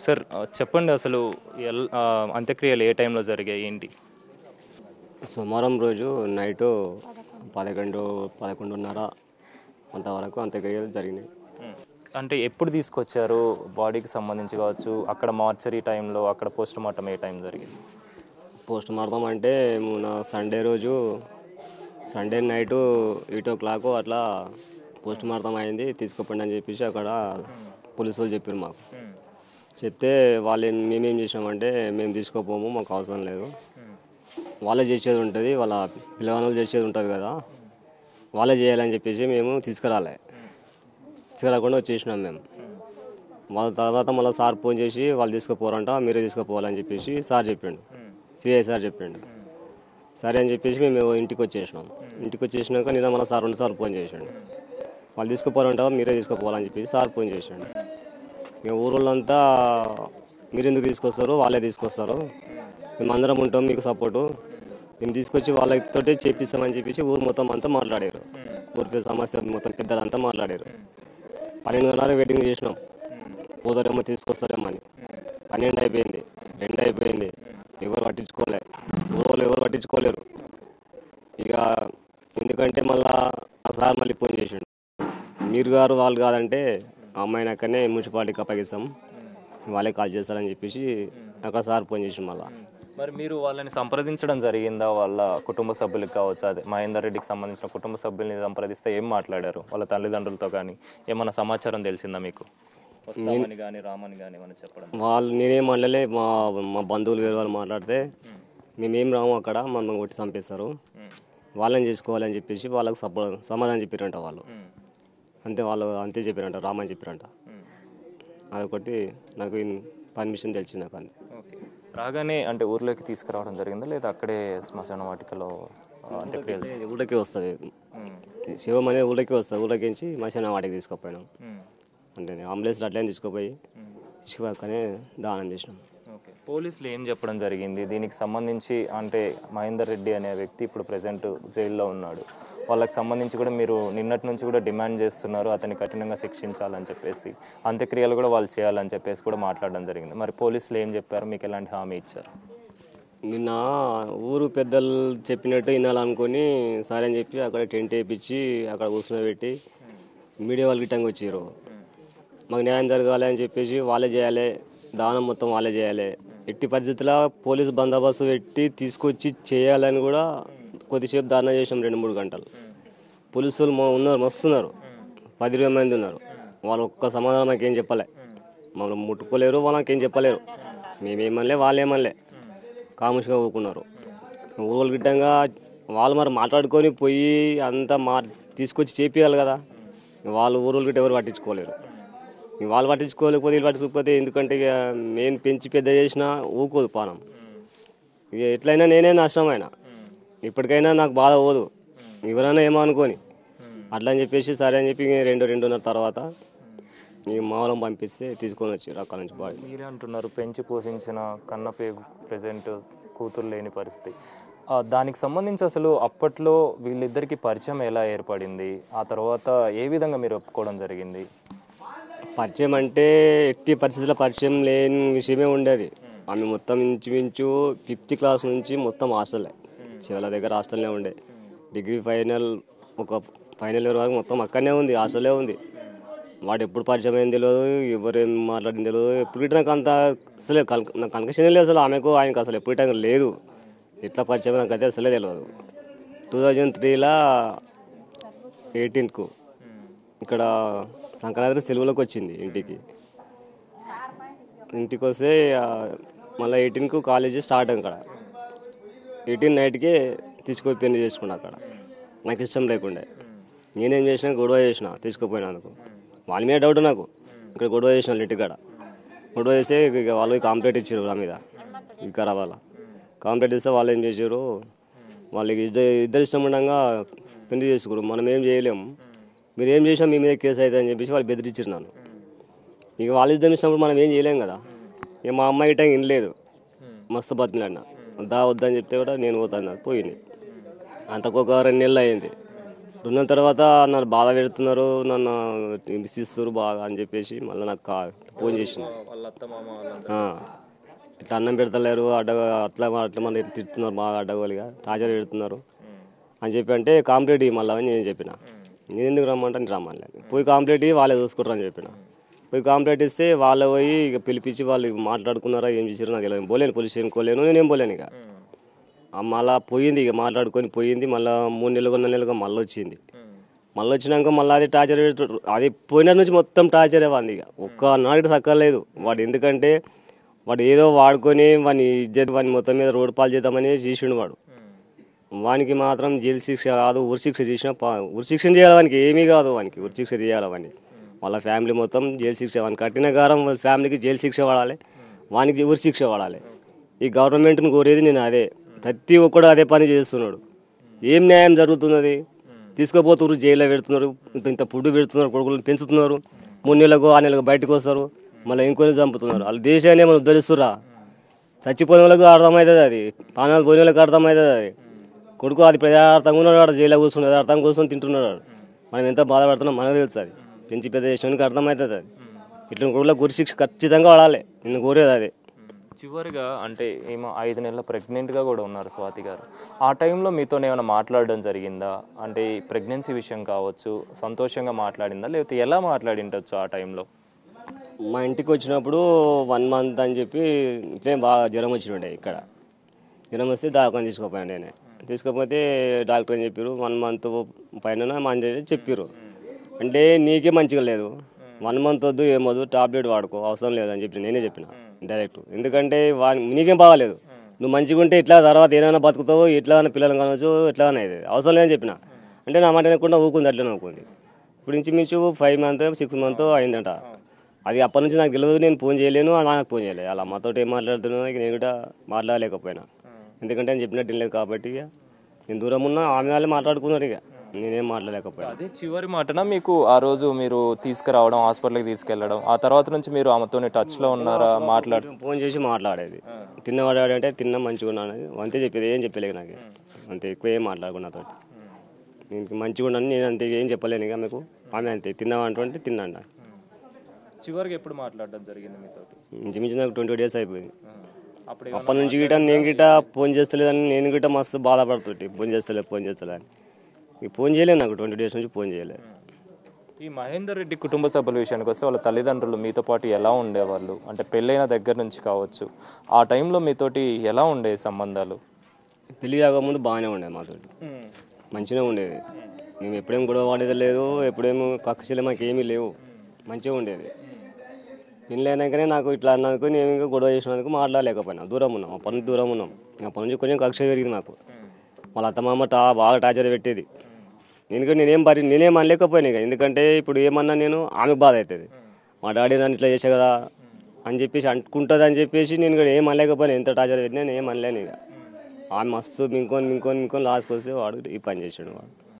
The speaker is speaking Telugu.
సార్ చెప్పండి అసలు అంత్యక్రియలు ఏ టైంలో జరిగాయి ఏంటి? సోమవారం రోజు నైటు 11, 11:30 అంతవరకు అంత్యక్రియలు జరిగినాయి. అంటే ఎప్పుడు తీసుకొచ్చారు బాడీకి సంబంధించి కావచ్చు, అక్కడ మార్చరీ టైంలో, అక్కడ పోస్ట్ మార్టం ఏ టైం జరిగింది? పోస్ట్ మార్టం అంటే మొన్న సండే నైటు 8 o'clock అట్లా పోస్ట్ మార్టం అయింది, తీసుకుపోండి అని చెప్పేసి అక్కడ పోలీసు వాళ్ళు చెప్పారు మాకు. చెప్తే మేమేం చేసామంటే మేము తీసుకోపోము, మాకు అవసరం లేదు, వాళ్ళే చేసేది ఉంటుంది, వాళ్ళ పిల్లగాళ్ళు చేసేది ఉంటుంది కదా, వాళ్ళే చేయాలని చెప్పేసి మేము తీసుకురాకుండా వచ్చేసినాం మేము. వాళ్ళ తర్వాత మళ్ళీ సార్ ఫోన్ చేసి వాళ్ళు తీసుకుపోరంట, మీరే తీసుకుపోవాలని చెప్పేసి సిఐ సార్ చెప్పిండు. సరే అని చెప్పేసి మేము ఇంటికి వచ్చేసినాక నిన్న మళ్ళీ సార్ 2 సార్లు ఫోన్ చేసాడు. వాళ్ళు తీసుకుపోరంట, మీరే తీసుకుపోవాలని చెప్పేసి సార్ ఫోన్ చేసాడు. ఇక ఊరోళ్ళంతా మీరు ఎందుకు తీసుకొస్తారు, వాళ్ళే తీసుకొస్తారు, మేము అందరం ఉంటాం మీకు సపోర్టు, మేము తీసుకొచ్చి వాళ్ళతో చేపిస్తామని చెప్పేసి ఊరు మొత్తం అంతా మాట్లాడారు. ఊరి సమస్య మొత్తం పెద్దలంతా మాట్లాడారు. 12 గంటల వెయిటింగ్ చేసినాం, పోతారేమో తీసుకొస్తారేమో అని. 12 అయిపోయింది, 2 అయిపోయింది, ఎవరు పట్టించుకోలేరు. ఇక ఎందుకంటే మళ్ళా ఆ సార్ మళ్ళీ ఫోన్ చేసాడు, మీరు గారు వాళ్ళు కాదంటే అమ్మాయిని అక్కడనే మున్సిపాలిటీకి అప్పగిస్తాం, వాళ్ళే కాల్ చేస్తారని చెప్పేసి అక్కడ సార్ ఫోన్ చేసి మళ్ళీ. మరి మీరు వాళ్ళని సంప్రదించడం జరిగిందా? వాళ్ళ కుటుంబ సభ్యులకు కావచ్చు, అదే మహేందర్ రెడ్డికి సంబంధించిన కుటుంబ సభ్యుల్ని సంప్రదిస్తే ఏం మాట్లాడారు? వాళ్ళ తల్లిదండ్రులతో కానీ ఏమన్నా సమాచారం తెలిసిందా మీకు? వస్తామని కానీ రామని కానీ ఏమన్నా చెప్పడం? నేనేం అనలే, మా బంధువులు వేరే వాళ్ళు మాట్లాడితే మేమేం రాము, అక్కడ మమ్మల్ని కొట్టి చంపేస్తారు, వాళ్ళని చేసుకోవాలని చెప్పేసి వాళ్ళకి సమాధానం చెప్పారంట వాళ్ళు. అంతే చెప్పారంట, రామని చెప్పారంట. అదొకటి నాకు పర్మిషన్ తెలిసి నాకు అంతే. రాగానే అంటే ఊర్లోకి తీసుకురావడం జరిగిందా, లేదా అక్కడే శ్మశాన వాటికలో అంత్యక్రియలు? ఊళ్ళకి వస్తుంది, శివం అనేది ఊళ్ళకి వస్తుంది, ఊళ్ళకి నుంచి శ్మశాన వాటికి తీసుకుపోయినాం. అంటే అంబులెన్స్లో అట్లనే తీసుకుపోయి శివక్కనే దానం చేసినాం. పోలీసులు ఏం చెప్పడం జరిగింది దీనికి సంబంధించి? అంటే మహేందర్ రెడ్డి అనే వ్యక్తి ఇప్పుడు ప్రెజెంట్ జైల్లో ఉన్నాడు, వాళ్ళకి సంబంధించి కూడా మీరు నిన్నటి నుంచి కూడా డిమాండ్ చేస్తున్నారు అతన్ని కఠినంగా శిక్షించాలని చెప్పేసి, అంత్యక్రియలు కూడా వాళ్ళు చేయాలని చెప్పేసి కూడా మాట్లాడడం జరిగింది. మరి పోలీసులు ఏం చెప్పారు, మీకు ఎలాంటి హామీ ఇచ్చారు? నిన్న ఊరు పెద్దలు చెప్పినట్టు వినాలనుకొని సరే అని చెప్పి అక్కడ టెంట్ వేయించి అక్కడ కూర్చోబెట్టి మీడియా వాళ్ళు గిట్టంగా వచ్చారు. మాకు న్యాయం జరగాలి అని చెప్పేసి వాళ్ళే చేయాలి, దానం మొత్తం వాళ్ళే చేయాలి, ఎట్టి పరిస్థితుల్లో పోలీసు బందోబస్తు పెట్టి తీసుకొచ్చి చేయాలని కూడా కొద్దిసేపు ధారణ చేసాం. 2-3 గంటలు పోలీసులు మస్తున్నారు, 10-20 మంది ఉన్నారు. వాళ్ళు ఒక్క సమాధానం మాకేం చెప్పలే, మమ్మల్ని ముట్టుకోలేరు, వాళ్ళకేం చెప్పలేరు, మేమేమనలే వాళ్ళేమనలే, కాముషిగా ఊరుకున్నారు. ఊరు గిట్టంగా వాళ్ళు మరి మాట్లాడుకొని పోయి అంతా తీసుకొచ్చి చేపియాలి కదా, వాళ్ళు ఊరు గిట్ట ఎవరు పట్టించుకోలేరు. వాళ్ళు పట్టించుకోలేకపోతే వీళ్ళు పట్టించుకోకపోతే ఎందుకంటే ఇక నేను పెంచి పెద్ద చేసినా ఊకోదు పానం. ఇక ఎట్లయినా నేనే నష్టమైనా, ఇప్పటికైనా నాకు బాధ పోదు, ఎవరైనా ఏమో అనుకోని అట్లా అని చెప్పేసి సరే అని చెప్పి 2-2:30 తర్వాత ఈ మామూలం పంపిస్తే తీసుకొని వచ్చి అక్కడ నుంచి బాడీ. మీరే అంటున్నారు పెంచి పోషించిన కన్నపేగు ప్రజెంట్ కూతురు లేని పరిస్థితి. దానికి సంబంధించి అసలు అప్పట్లో వీళ్ళిద్దరికి పరిచయం ఎలా ఏర్పడింది, ఆ తర్వాత ఏ విధంగా మీరు ఒప్పుకోవడం జరిగింది? పరిచయం అంటే ఎట్టి పరిస్థితుల్లో పరిచయం లేని విషయమే ఉండేది. ఆమె మొత్తం ఇంచుమించు 5th క్లాస్ నుంచి మొత్తం హాస్టల్లే, చివరి దగ్గర హాస్టల్నే ఉండే. డిగ్రీ ఒక ఫైనల్ ఇయర్ వరకు మొత్తం అక్కడనే ఉంది, హాస్టల్లే ఉంది. వాడు ఎప్పుడు పరిచయం అయింది తెలియదు, ఎవరేం మాట్లాడింది తెలియదు. ఎప్పుడు ఇట్లా నాకు అంత అసలు నాకు కనెక్షన్ లేదు అసలు, ఆయనకు ఆయనకు అసలు ఎప్పుడు ఇట్లా లేదు. ఎట్లా పరిచయం నాకు అయితే అసలే తెలియదు. 2003లో 18కు ఇక్కడ సంక్రాంతి సెలవులకు వచ్చింది ఇంటికి వస్తే మళ్ళీ 18కు కాలేజీ స్టార్ట్ అక్కడ. 18 నైట్కే తీసుకొని పెళ్లి చేసుకున్నా అక్కడ, నాకు ఇష్టం లేకుండే. నేనేం చేసినా గొడవ చేసిన తీసుకుపోయినందుకు, వాళ్ళ మీద డౌట్ నాకు. ఇక్కడ గొడవ చేసిన ఇంటికాడ గొడవ చేస్తే ఇక వాళ్ళు కంప్లైంట్ ఇచ్చారు నా మీద, ఇక్కడ వాళ్ళ కంప్లైంట్ ఇస్తే వాళ్ళు ఏం చేశారు, వాళ్ళకి ఇద్దరు ఇష్టం ఉండగా పెళ్లి చేసుకోరు, మనం ఏం చేయలేము, మీరు ఏం చేసినా మీ మీద కేసు అవుతుంది అని చెప్పేసి వాళ్ళు బెదిరించారు నన్ను. ఇక వాళ్ళు ఇద్దరు ఇచ్చినప్పుడు మనం ఏం చేయలేం కదా. ఇక మా అమ్మాయి గిట్ట వినలేదు, మస్తు బతిమిలాడిన, వద్దని చెప్తే కూడా నేను పోతాను, పోయింది. అంతకొక 2 నెలలు అయింది. 2 నెలల తర్వాత నన్ను బాధ పెడుతున్నారు, నన్ను హింసిస్తారు బాగా అని చెప్పేసి మళ్ళీ నాకు ఫోన్ చేసిన వాళ్ళ అత్త మామ వాళ్ళందరూ ఇట్లా అన్నం పెడతలేరు అట్లా మన తిడుతున్నారు బాగా అడ్డగోలుగా టార్చర్ పెడుతున్నారు అని చెప్పి అంటే కాంప్లీట్ మళ్ళీ అని నేను చెప్పిన నేను ఎందుకు రమ్మంటే నేను రమ్మని పోయి కాంప్లీట్ వాళ్ళే చూసుకుంటారు అని చెప్పిన పోయి కాంప్లీట్ ఇస్తే వాళ్ళు పోయి ఇక పిలిపించి వాళ్ళు మాట్లాడుకున్నారా ఏం చేసారో నాకు తెలియదు పోలేను పోలీస్ స్టేషన్కి పోలేను నేనేం పోలేను ఇక మళ్ళీ పోయింది ఇక మాట్లాడుకొని పోయింది మళ్ళీ 3 నెలలు 4 నెలలుగా మళ్ళీ వచ్చింది మళ్ళీ వచ్చినాక మళ్ళీ అది టార్చర్ పెడుతుండ్రు అది పోయిన నుంచి మొత్తం టార్చరే ఉంది ఇక ఒక్క నాటికి సక్కర్లేదు వాడు ఎందుకంటే వాడు ఏదో వాడుకొని వాని ఇజ్జత్ వాని మొత్తం మీద రోడ్డు పాలు చేద్దామని చేసిండు వాడు వానికి మాత్రం జైలు శిక్ష కాదు ఉరి శిక్ష చేసిన ఉరి శిక్ష చేయాలి వానికి ఏమీ కాదు వానికి ఉరి శిక్ష చేయాలి వాడిని వాళ్ళ ఫ్యామిలీ మొత్తం జైలు శిక్ష వానికి కట్టిన కారం వాళ్ళ ఫ్యామిలీకి జైలు శిక్ష పడాలి వానికి ఉరి శిక్ష పడాలి ఈ గవర్నమెంట్ని కోరేది నేను అదే ప్రతి ఒక్కడు అదే పని చేస్తున్నాడు ఏం న్యాయం జరుగుతున్నది తీసుకుపోతున్నారు జైల్లో పెడుతున్నారు ఇంత ఫుడ్ పెడుతున్నారు కొడుకులను పెంచుతున్నారు 3 నెలలకు 6 నెలలకు బయటకు వస్తారు మళ్ళీ ఇంకొని చంపుతున్నారు వాళ్ళు దేశాన్ని ఏమైనా ఉద్ధరిస్తురా చచ్చిపోయిన వాళ్ళకు అర్థమవుతుంది అది ప్రాణాలు పోయిన వాళ్ళకి అర్థమవుతుంది అది కొడుకు అది ప్రజార్థంగా ఉన్నాడు జైల్లో కూర్చున్నాడు అర్థం కూర్చొని తింటున్నాడు మనం ఎంత బాధపడుతున్నాం మనకు తెలుసు అది పెంచి పెద్ద చేసినానికి అర్థమవుతుంది అది ఇట్లా కొడుకులకు గురి శిక్ష ఖచ్చితంగా వాడాలి నిన్ను కోరేది అదే చివరిగా అంటే ఏమో 5 నెలల ప్రెగ్నెంట్గా కూడా ఉన్నారు స్వాతి గారు ఆ టైంలో మీతో ఏమైనా మాట్లాడడం జరిగిందా అంటే ప్రెగ్నెన్సీ విషయం కావచ్చు సంతోషంగా మాట్లాడిందా లేకపోతే ఎలా మాట్లాడిండొచ్చు ఆ టైంలో మా ఇంటికి వచ్చినప్పుడు 1 మంత్ అని చెప్పి ఇట్లే బాగా జ్వరం వచ్చిండే ఇక్కడ జ్వరం వస్తే దాకా తీసుకోపోయాను నేనే తీసుకోకపోతే డాక్టర్ అని చెప్పారు 1 మంత్ పైన మంచి చెప్పారు అంటే నీకే మంచిగా లేదు 1 మంత్ వద్దు ఏమొద్దు టాబ్లెట్ వాడుకో అవసరం లేదని చెప్పి నేనే చెప్పిన డైరెక్ట్ ఎందుకంటే నీకేం బాగాలేదు నువ్వు మంచిగా ఉంటే ఇట్లా తర్వాత ఏమైనా బతుకుతావు ఎట్లా పిల్లలు కావచ్చు ఎట్లా అనేది అవసరం లేదని చెప్పిన అంటే నా మాట వినకుండా ఊకుంది అట్లా నవ్వుకుంది ఇప్పుడు ఇంచుమించు 5 మంత్ 6 మంత్ అయిందంట అది అప్పటి నుంచి నాకు తెలియదు నేను ఫోన్ చేయలేను నాకు ఫోన్ చేయలేదు అలా మాతో ఏం మాట్లాడుతున్నా నేను కూడా మాట్లాడలేకపోయినా ఎందుకంటే నేను చెప్పినట్టు లేదు కాబట్టి ఇక నేను దూరం ఉన్నా ఆమె వాళ్ళే మాట్లాడుకున్నారు ఇక నేనేం మాట్లాడలేకపోయినా అదే చివరి మాటన మీకు ఆ రోజు మీరు తీసుకురావడం హాస్పిటల్కి తీసుకెళ్ళడం ఆ తర్వాత నుంచి మీరు ఆమెతో టచ్లో ఉన్నారా ఫోన్ చేసి మాట్లాడేది తిన్నవాడు అంటే తిన్నా మంచిగా ఉన్నాను అంతే చెప్పేది ఏం చెప్పలేదు నాకు అంతే ఎక్కువ ఏం మాట్లాడుకున్నా నాతోటి నేను మంచిగా ఉన్నాను నేను అంతే ఏం చెప్పలేను ఇక మీకు ఆమె అంతే తిన్నావా అంటే తిన్నాను చివరికి ఎప్పుడు మాట్లాడడం జరిగింది మీతో ఇంచుమించు నాకు 20 days అయిపోయింది అప్పటి నుంచి గిట నేను గిట ఫోన్ చేస్తలేదని నేను గిట మస్తు బాధపడుతుంటే ఫోన్ చేస్తలేదని ఫోన్ చేయలేదు నాకు 20 days నుంచి ఫోన్ చేయలేదు ఈ మహేందర్ రెడ్డి కుటుంబ సభ్యుల విషయానికి వస్తే వాళ్ళ తల్లిదండ్రులు మీతో పాటు ఎలా ఉండేవాళ్ళు అంటే పెళ్ళైన దగ్గర నుంచి కావచ్చు ఆ టైంలో మీతోటి ఎలా ఉండే సంబంధాలు పెళ్లి కాకముందు బాగానే ఉండేది మాతోటి మంచిగా ఉండేది మేము ఎప్పుడేం గొడవ వాడేది లేదు ఎప్పుడేమో కక్షలు మాకు ఏమీ లేవు మంచిగా ఉండేది పెళ్ళి అయినాకనే నాకు ఇట్లా అన్నందుకు నేను ఇంకా గొడవ చేసినందుకు మాట్లాడలేకపోయినా దూరం ఉన్నాం అప్పటి నుంచి దూరం ఉన్నాం అప్పటి నుంచి కొంచెం కక్ష పెరిగింది నాకు వాళ్ళ అత్తమామ బాగా టార్చర్ పెట్టేది నేనేం అనలేకపోయినా ఇక ఎందుకంటే ఇప్పుడు ఏమన్నా నేను ఆమెకు బాధ అవుతుంది మా డాడీ నన్ను ఇట్లా చేసా కదా అని చెప్పేసి అంటుకుంటుంది అని చెప్పేసి నేను కూడా ఏం అనలేకపోయినా ఎంత టార్చర్ పెట్టినా నేను ఏం అనలేను ఇక ఆమె మస్తు మింకొని లాస్ట్కి వస్తే వాడు ఈ పని చేసాడు వాడు